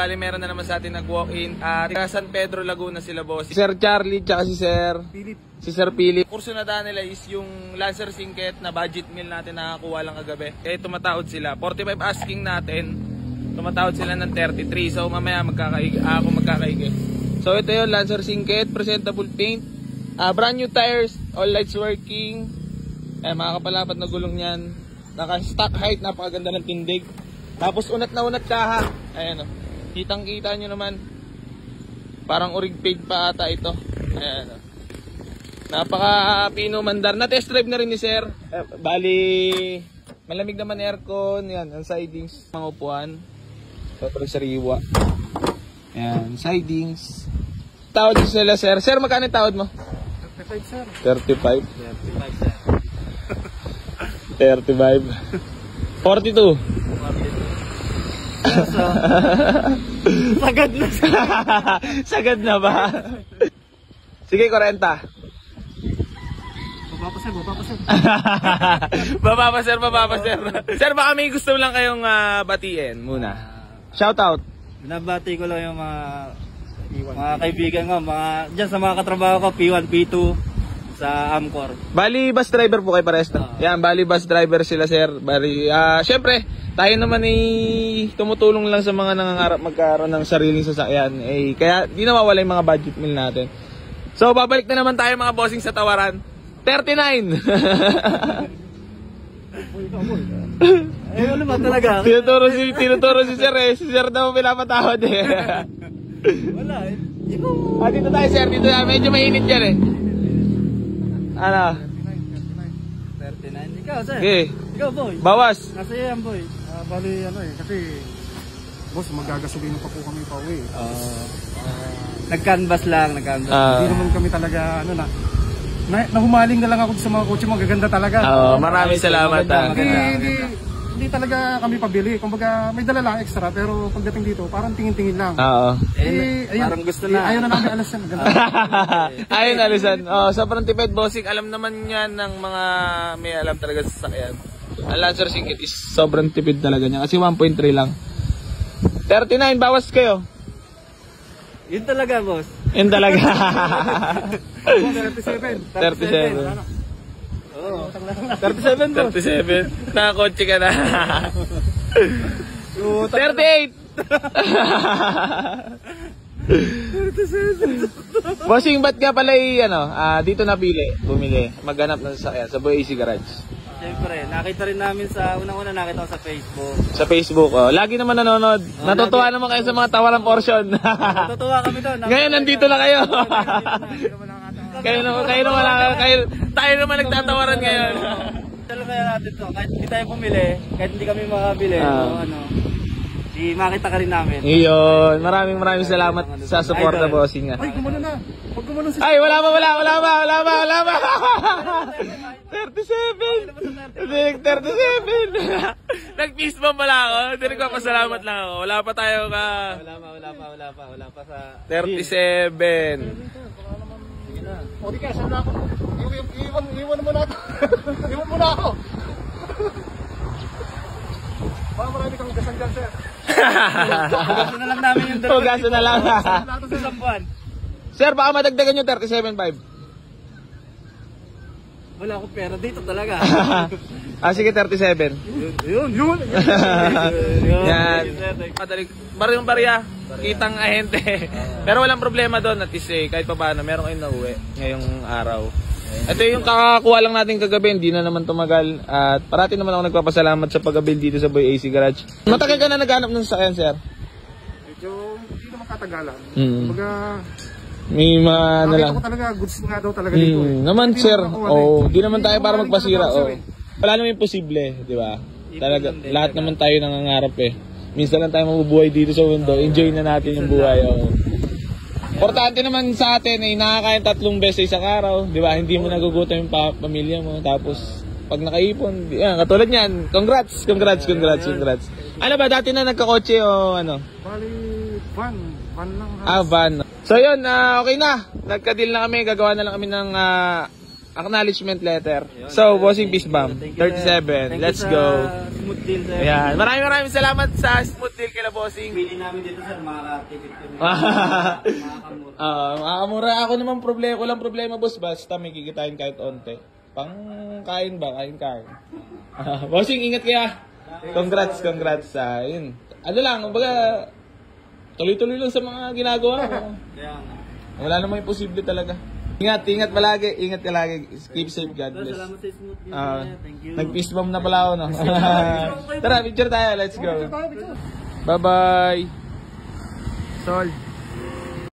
bali meron na naman sa atin nag-walk-in. Taga San Pedro, Laguna sila boss. Si Sir Charlie, tsaka si Sir Philip. Si Sir Philip. Kurso na daan nila is yung Lancer Singket na budget meal natin nakakuha lang kagabi. Eh tumatawad sila. 45 asking natin. Tumatawad sila ng 33. So mamaya ako magkakaigi. So ito yung Lancer Singket, presentable paint. Brand new tires, all lights working. Mga kapalapat na gulong yan. Naka-stock height, napakaganda ng tindig. Tapos unat na unat kaha. Ayan o. Kitang kita nyo naman. Parang urig pig pa ata ito. Ayan o. Napaka pino mandar. Na-test drive na rin ni Sir. Bali, malamig naman aircon. Yan, ang sidings. Mga upuan. Sobrang sariwa. Yan, sidings. Tawad sila Sir. Sir, magkano yung tawad mo? 35 Sir. 35? 35 Sir. 35. 42. Sagad na. Sagad na ba? Sige, 40. Baba pa sir. Sir, baka may gusto lang kayong batiin muna. Shout out. Binabati ko lang yung mga kaibigan ko, dyan sa mga katrabaho ko, P1, P2 sa Amcor. Bali bus driver po kay pares na. Yan, bali bus driver sila sir. Bali, syempre, tayo naman ay tumutulong lang sa mga nangangarap magkaroon ng sariling sasakyan. Kaya di na mawala yung mga budget meal natin. So, babalik na naman tayo mga bossing sa tawaran. 39! Ano ba talaga? Tinuturo si Sir eh. Si Sir daw pinapatawad eh. Wala eh. Dito tayo Sir, dito na. Medyo mainit dyan eh. Ano? 39. Ikaw Sir? Okay. Ikaw boy? Bawas. Nasa yan boy? Bali kasi boss magagasolina pa po kami pa uwi. Nag-canvas lang. Hindi naman kami talaga nahumaling na lang ako sa mga kotse magaganda talaga. Maraming salamat. Hindi talaga kami pabili. Kumbaga may dala lang extra pero pagdating dito parang tingin-tingin lang. Parang gusto na. Ayaw na namin alasan. Ayun alisan. Sobrang tipid bossing. Alam naman yan ng mga may alam talaga sa sasakyan. Ang Lancer Singket is sobrang tipid talaga niya kasi 1.3 lang. 39 bawas kayo. Yun talaga boss. Yun talaga. 37. 37. Oo. 37 boss. 37. Nakakotse ka na. 38. 37. Bossing, ba't nga pala dito bumili, maghanap ng sasakyan sa Boy AC Garage? Siyempre, nakita rin namin unang-una nakita ko sa Facebook. Sa Facebook, lagi naman nanonood. Natutuwa naman kayo sa mga tawaran portion. Natutuwa kami doon. Ngayon, nandito na kayo. Tayo naman nagtatawaran ngayon. Talo kaya natin to, kahit hindi tayo bumili, kahit hindi kami makabili, di makita ka rin namin. Iyon, maraming salamat sa suporta bossing nga. Ay, gumano na. Pag gumano Ay, wala ba? 37. 37. Nag-peace bomb pala ako. Hindi nagpapasalamat lang ako. Wala pa tayo ka. Wala pa sa 37. Sige na. O di ka, saan na ako? Iwan mo na ako. Iwan mo na ako. Parang marami kang gasan dyan, sir. Hugasan na lang namin yung Hugasan na lang. Lato sa sampuan. Sir, baka madagdagan yung 37.5. Wala akong pera dito talaga. Sige, 37. Yun. Yan. Bariyong barya. Kitang ahente. Pero walang problema doon. At least kahit pa paano, meron kayong nauwi ngayong araw. Ito yung kakakuha lang natin kagabi. Hindi na naman tumagal. At parati naman ako nagpapasalamat sa pag-abil dito sa Boy AC Garage. Matagal ka na naghanap ng sasakyan, sir? Medyo hindi naman katagalan. Kumbaga may mga nakita ko talaga, goods nga daw talaga dito naman sir, di naman tayo para magpasira. Wala naman imposible, di ba? Talaga, lahat naman tayo nangangarap eh. Minsan lang tayo mabubuhay dito sa mundo, enjoy na natin yung buhay. Importante naman sa atin ay nakakain 3 beses sa araw, di ba? Hindi mo nagugutom yung pamilya mo, tapos pag nakaipon, katulad niyan, congrats. Ano ba, dati na nagkakotse o ano? Bali, van lang. Van. So yun, okay na. Nagka-deal na kami. Gagawa na lang kami ng Acknowledgement letter. So, bossing peace bomb. Thank you, sir. 37. Thank Let's you sa go. Smooth deal, sir. Ayan. Maraming salamat sa smooth deal kila bossing. Pili namin dito, sir. Makaka-ticket kami. Makakamura. Makakamura ako naman problema. Walang problema, boss. Basta may kikitain kahit onte. Pang kain ba? Kain. Bossing, ingat kaya. Congrats. Yun. Ano lang, kumbaga, tuloy-tuloy lang sa mga ginagawa mo. Kaya nga. Wala namang imposible talaga. Ingat palagi. Ingat ka lagi. Keep safe, God bless. Salamat sa smooth deal. Thank you. Nag-peace bomb na pala ako, no? Tara, picture tayo. Let's go. Bye-bye. Sol.